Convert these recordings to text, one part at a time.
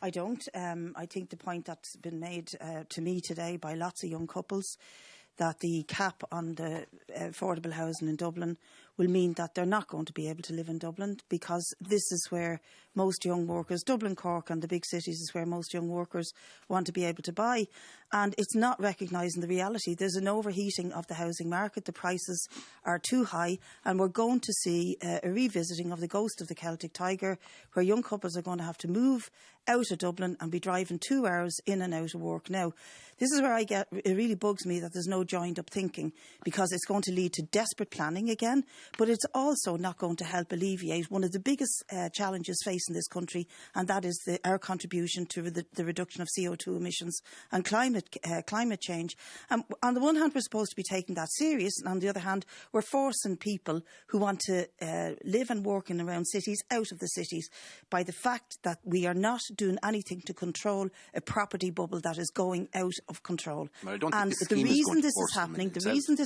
I don't. I think the point that's been made to me today by lots of young couples, that the cap on the affordable housing in Dublin will mean that they're not going to be able to live in Dublin, because this is where most young workers, Dublin, Cork and the big cities, is where most young workers want to be able to buy. And it's not recognising the reality. There's an overheating of the housing market. The prices are too high, and we're going to see a revisiting of the ghost of the Celtic Tiger, where young couples are going to have to move out of Dublin and be driving 2 hours in and out of work. Now, this is where it really bugs me that there's no joined up thinking, because it's going to lead to desperate planning again, but it's also not going to help alleviate one of the biggest challenges facing this country, and that is our contribution to the reduction of CO2 emissions and climate change. On the one hand, we're supposed to be taking that serious, and on the other hand, we're forcing people who want to live and work in and around cities out of the cities by the fact that we are not doing anything to control a property bubble that is going out of control. And the reason this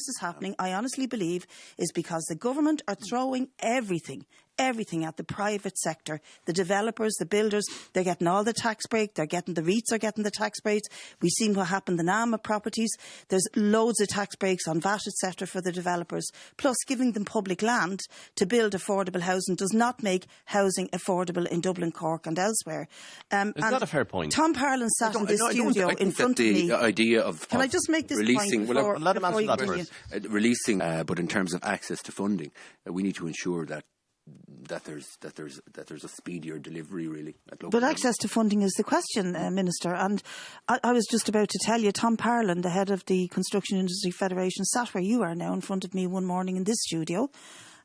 is happening, I honestly believe, is because the government are throwing everything at the private sector. The developers, the builders, they're getting all the tax break. The REITs are getting the tax breaks. We've seen what happened in AMA properties. There's loads of tax breaks on VAT, etc. for the developers. Plus, giving them public land to build affordable housing does not make housing affordable in Dublin, Cork and elsewhere. Is that a fair point? Tom Parlin sat in this studio in front of me. The idea of Can I just make this releasing, point let him answer that first. Releasing, but in terms of access to funding, we need to ensure that there's a speedier delivery, really. But access to funding is the question, Minister. And I was just about to tell you, Tom Parlin, the head of the Construction Industry Federation, sat where you are now in front of me one morning in this studio.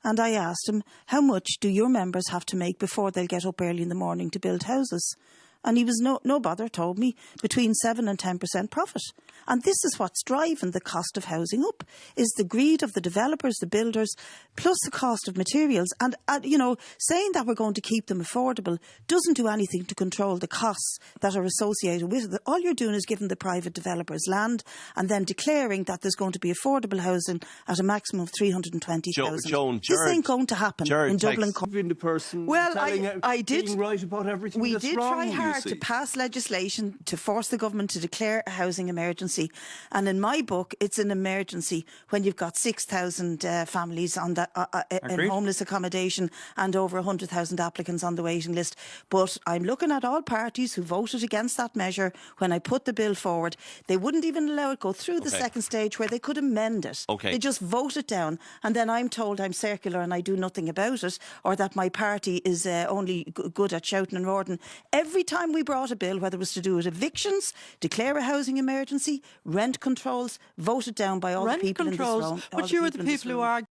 And I asked him, how much do your members have to make before they'll get up early in the morning to build houses? And he was no bother, told me, between 7 and 10% profit. And this is what's driving the cost of housing up, is the greed of the developers, the builders, plus the cost of materials. And, saying that we're going to keep them affordable doesn't do anything to control the costs that are associated with it. All you're doing is giving the private developers land and then declaring that there's going to be affordable housing at a maximum of 320,000. Joan, this ain't going to happen in Dublin. Well, I did. Right about everything we that's did wrong, try hard to pass legislation to force the government to declare a housing emergency. And in my book, it's an emergency when you've got 6,000 families on in homeless accommodation and over 100,000 applicants on the waiting list. But I'm looking at all parties who voted against that measure when I put the bill forward. They wouldn't even allow it go through the second stage where they could amend it. They just vote it down. And then I'm told I'm circular and I do nothing about it, or that my party is only good at shouting and roaring. Every time we brought a bill, whether it was to do with evictions, declare a housing emergency, rent controls, voted down by all the people in this room. But you were the people who argued